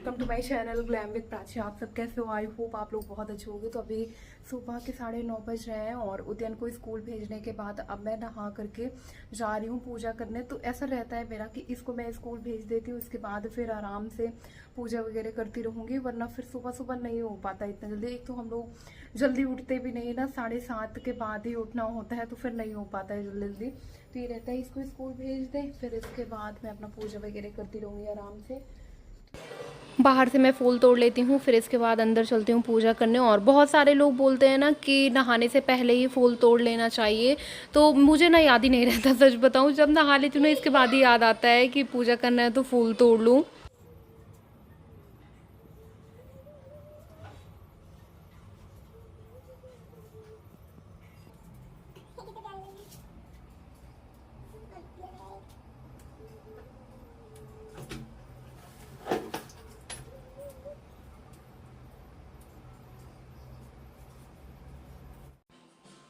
Welcome to my channel glam with Prachi. आप सब कैसे हो? आई होप आप लोग बहुत अच्छे होंगे। तो अभी सुबह के 9:30 बज रहे हैं और उद्यान को स्कूल भेजने के बाद अब मैं नहा करके जा रही हूँ पूजा करने। तो ऐसा रहता है मेरा कि इसको मैं स्कूल भेज देती हूँ, उसके बाद फिर आराम से पूजा वगैरह करती रहूँगी, वरना फिर सुबह सुबह नहीं हो पाता इतना जल्दी। एक तो हम लोग जल्दी उठते भी नहीं ना, 7:30 के बाद ही उठना होता है, तो फिर नहीं हो पाता है जल्दी जल्दी। तो ये रहता है इसको स्कूल भेज दें, फिर इसके बाद मैं अपना पूजा वगैरह करती रहूँगी आराम से। बाहर से मैं फूल तोड़ लेती हूँ, फिर इसके बाद अंदर चलती हूँ पूजा करने। और बहुत सारे लोग बोलते हैं ना कि नहाने से पहले ही फूल तोड़ लेना चाहिए, तो मुझे ना याद ही नहीं रहता। सच बताऊँ, जब नहा लेती हूँ ना इसके बाद ही याद आता है कि पूजा करना है तो फूल तोड़ लूँ।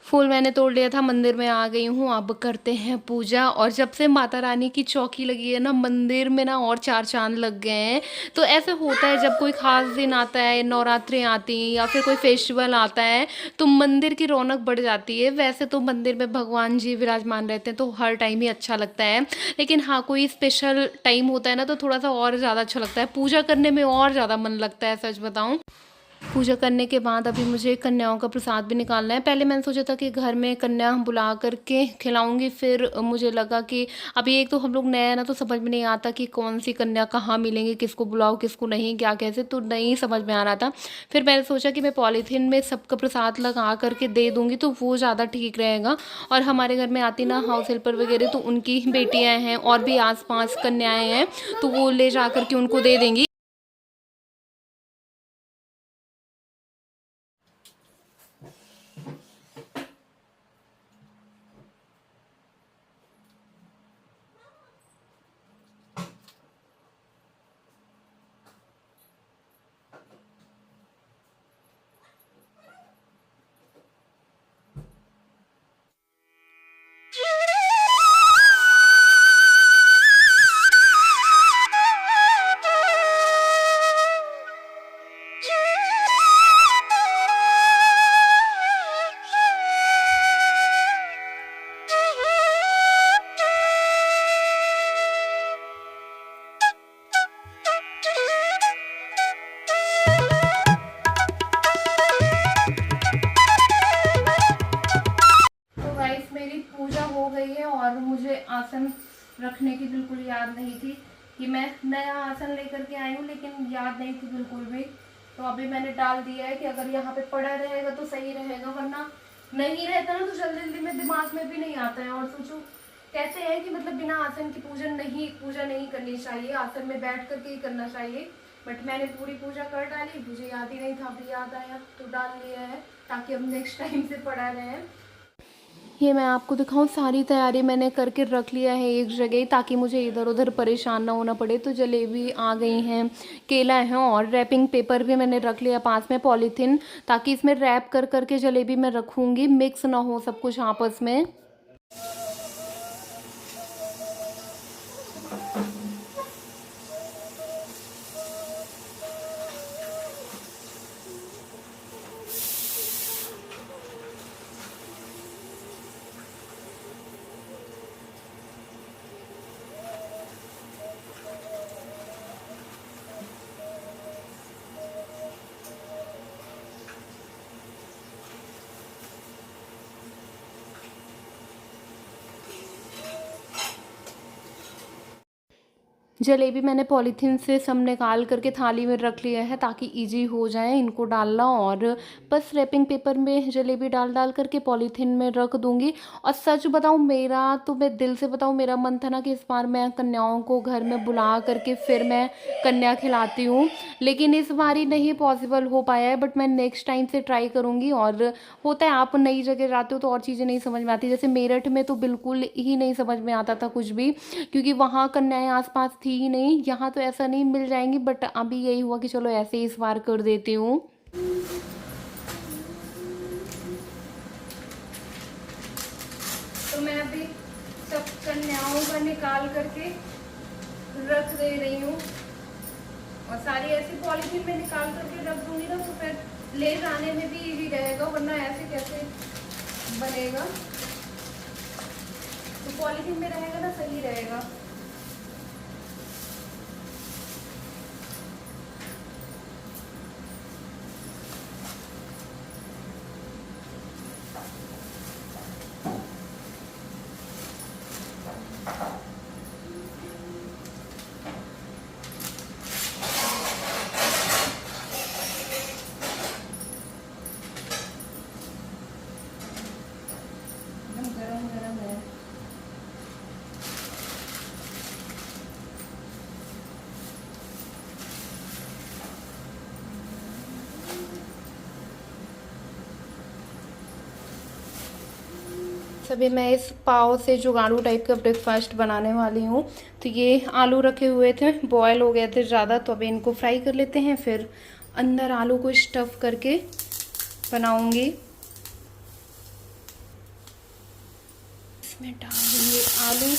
फूल मैंने तोड़ लिया था, मंदिर में आ गई हूँ। अब करते हैं पूजा। और जब से माता रानी की चौकी लगी है ना मंदिर में ना, और 4 चांद लग गए हैं। तो ऐसे होता है जब कोई खास दिन आता है, नवरात्रें आती हैं या फिर कोई फेस्टिवल आता है, तो मंदिर की रौनक बढ़ जाती है। वैसे तो मंदिर में भगवान जी विराजमान रहते हैं तो हर टाइम ही अच्छा लगता है, लेकिन हाँ कोई स्पेशल टाइम होता है ना तो थोड़ा सा और ज़्यादा अच्छा लगता है, पूजा करने में और ज़्यादा मन लगता है, सच बताऊँ। पूजा करने के बाद अभी मुझे कन्याओं का प्रसाद भी निकालना है। पहले मैंने सोचा था कि घर में कन्या बुला करके खिलाऊंगी, फिर मुझे लगा कि अभी एक तो हम लोग नए हैं ना, तो समझ में नहीं आता कि कौन सी कन्या कहाँ मिलेंगी, किसको बुलाओ किसको नहीं, क्या कैसे, तो नहीं समझ में आ रहा था। फिर मैंने सोचा कि मैं पॉलीथीन में सबका प्रसाद लगा करके दे दूँगी तो वो ज़्यादा ठीक रहेगा। और हमारे घर में आती ना हाउस हेल्पर वगैरह, तो उनकी बेटियाँ हैं और भी आस पास कन्याएँ हैं, तो वो ले जा करके उनको दे देंगी। गाइस मेरी पूजा हो गई है और मुझे आसन रखने की बिल्कुल याद नहीं थी कि मैं नया आसन लेकर के आई हूँ, लेकिन याद नहीं थी बिल्कुल भी। तो अभी मैंने डाल दिया है कि अगर यहाँ पे पड़ा रहेगा तो सही रहेगा, वरना नहीं रहता ना तो जल्दी जल्दी में दिमाग में भी नहीं आता है। और सोचो, कहते हैं कि मतलब बिना आसन की पूजा नहीं करनी चाहिए, आसन में बैठ करके ही करना चाहिए। बट मैंने पूरी पूजा कर डाली, मुझे याद ही नहीं था, अभी याद आया तो डाल लिया है, ताकि अब नेक्स्ट टाइम से पड़ा रहे। ये मैं आपको दिखाऊं, सारी तैयारी मैंने करके रख लिया है एक जगह, ताकि मुझे इधर उधर परेशान ना होना पड़े। तो जलेबी आ गई हैं, केला है और रैपिंग पेपर भी मैंने रख लिया पास में, पॉलीथीन, ताकि इसमें रैप कर करके जलेबी मैं रखूँगी, मिक्स ना हो सब कुछ आपस में। जलेबी मैंने पॉलीथीन से सब निकाल करके थाली में रख लिया है, ताकि इजी हो जाए इनको डालना। और बस रैपिंग पेपर में जलेबी डाल डाल करके पॉलीथीन में रख दूंगी। और सच बताऊं, मेरा तो, मैं दिल से बताऊं, मेरा मन था ना कि इस बार मैं कन्याओं को घर में बुला करके फिर मैं कन्या खिलाती हूँ, लेकिन इस बार ही नहीं पॉसिबल हो पाया है। बट मैं नेक्स्ट टाइम से ट्राई करूँगी। और होता है आप नई जगह जाते हो तो और चीज़ें नहीं समझ में आती, जैसे मेरठ में तो बिल्कुल ही नहीं समझ में आता था कुछ भी, क्योंकि वहाँ कन्याएं आसपास थी ही नहीं। यहाँ तो ऐसा नहीं, मिल जाएंगी, बट अभी यही हुआ कि चलो ऐसे ही इस बार कर देती हूँ। तो मैं अभी सब कन्याओं का निकाल करके रख दे रही हूँ। और सारी ऐसी पॉलीथीन में निकाल करके रख दूंगी ना, तो फिर ले जाने में भी इजी रहेगा, वरना ऐसे कैसे बनेगा। तो पॉलीथीन में रहेगा ना, सही रहेगा। गरम गरम है। अभी मैं इस पाव से जुगाड़ू टाइप का ब्रेकफास्ट बनाने वाली हूँ। तो ये आलू रखे हुए थे, बॉयल हो गए थे ज़्यादा, तो अभी इनको फ्राई कर लेते हैं, फिर अंदर आलू को स्टफ़ करके बनाऊँगी। इसमें डाल दूँगी आलू।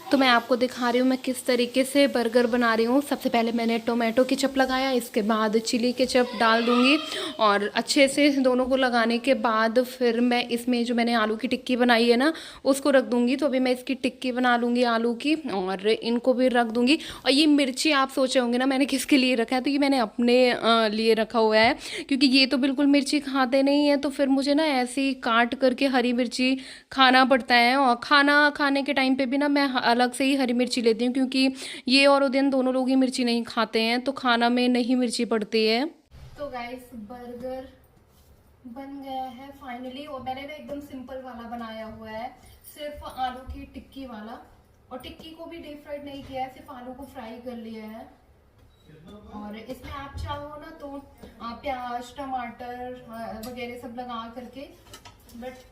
तो मैं आपको दिखा रही हूँ मैं किस तरीके से बर्गर बना रही हूँ। सबसे पहले मैंने टोमेटो केचप लगाया, इसके बाद चिली केचप डाल दूँगी, और अच्छे से दोनों को लगाने के बाद फिर मैं इसमें जो मैंने आलू की टिक्की बनाई है ना, उसको रख दूँगी। तो अभी मैं इसकी टिक्की बना लूँगी आलू की, और इनको भी रख दूँगी। और ये मिर्ची आप सोचे होंगे ना मैंने किसके लिए रखा है, तो ये मैंने अपने लिए रखा हुआ है, क्योंकि ये तो बिल्कुल मिर्ची खाते नहीं है, तो फिर मुझे ना ऐसे ही काट करके हरी मिर्ची खाना पड़ता है। और खाना खाने के टाइम पे भी ना मैं अलग से ही हरी मिर्ची लेती हूँ, क्योंकि ये और उदयन दोनों लोग ही मिर्ची नहीं खाते हैं, तो खाना में नहीं मिर्ची पड़ती है। तो गाइस बर्गर बन गया है फाइनली, और मैंने ना एकदम सिंपल वाला बनाया हुआ है, सिर्फ आलू की टिक्की वाला। और टिक्की को भी डीप फ्राइड नहीं किया है, सिर्फ आलू को फ्राई कर लिया है। और इसमें आप चाहो ना तो प्याज टमाटर वगैरह सब लगा करके, बट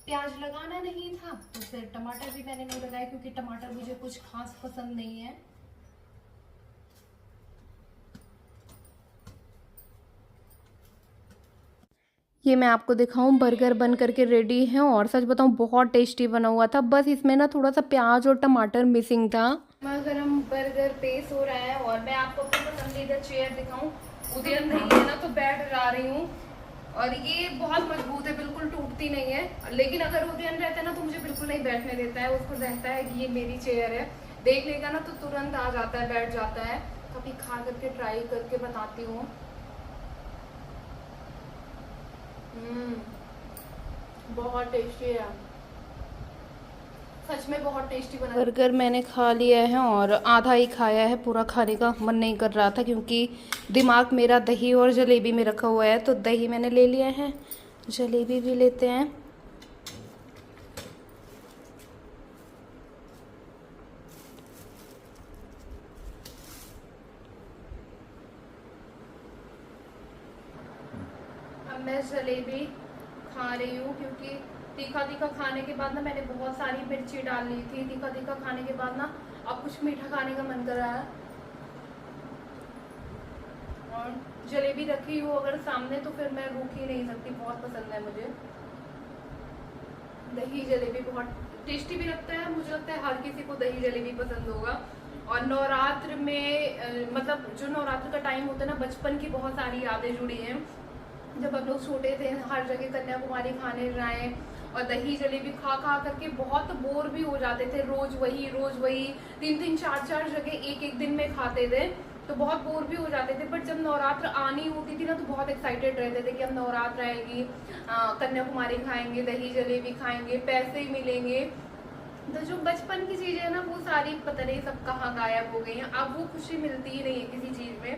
प्याज लगाना नहीं था तो फिर टमाटर भी मैंने नहीं लगाया, क्योंकि टमाटर मुझे कुछ खास पसंद नहीं है। ये मैं आपको दिखाऊं, बर्गर बन करके रेडी है, और सच बताऊं बहुत टेस्टी बना हुआ था, बस इसमें ना थोड़ा सा प्याज और टमाटर मिसिंग था। गरम बर्गर पेश हो रहा है, और मैं आपको अपनी पसंदीदा चेयर दिखाऊं। उदयन नहीं है ना, तो बैठ जा रही हूँ, और ये बहुत मजबूत है, बिल्कुल टूटती नहीं है। लेकिन अगर उदयन रहता है ना, तो मुझे बिल्कुल नहीं बैठने देता है, उसको रहता है कि ये मेरी चेयर है, देख लेगा ना तो तुरंत आ जाता है, बैठ जाता है। कभी खा करके ट्राई करके बताती हूँ। बहुत टेस्टी है, सच में बहुत टेस्टी बना। बर्गर मैंने खा लिया है, और आधा ही खाया है, पूरा खाने का मन नहीं कर रहा था, क्योंकि दिमाग मेरा दही और जलेबी में रखा हुआ है। तो दही मैंने ले लिया है, जलेबी भी लेते हैं। अब मैं जलेबी खा रही हूँ, क्योंकि तीखा तीखा खाने के बाद ना मैंने बहुत सारी मिर्ची डाल ली थी। तीखा तीखा खाने के बाद ना अब कुछ मीठा खाने का मन कर रहा है। और जलेबी रखी हो अगर सामने तो फिर मैं रुक ही नहीं सकती, बहुत पसंद है मुझे। दही जलेबी बहुत टेस्टी भी लगता है, मुझे लगता है हर किसी को दही जलेबी पसंद होगा। और नवरात्र में मतलब जो नवरात्र का टाइम होता है ना, बचपन की बहुत सारी यादें जुड़ी हैं। जब हम लोग छोटे थे, हर जगह कन्याकुमारी खाने जाएं, और दही जलेबी खा खा करके बहुत बोर भी हो जाते थे, रोज वही 3-3 4-4 जगह एक एक दिन में खाते थे। तो बहुत बोर भी हो जाते थे। बट जब नवरात्र आनी होती थी ना तो बहुत एक्साइटेड रहते थे कि अब नवरात्र आएगी, कन्याकुमारी खाएंगे, दही जलेबी खाएंगे, पैसे मिलेंगे। तो जो बचपन की चीजें है ना वो सारी पता नहीं सब कहाँ गायब हो गई हैं। अब वो खुशी मिलती ही नहीं है किसी चीज में।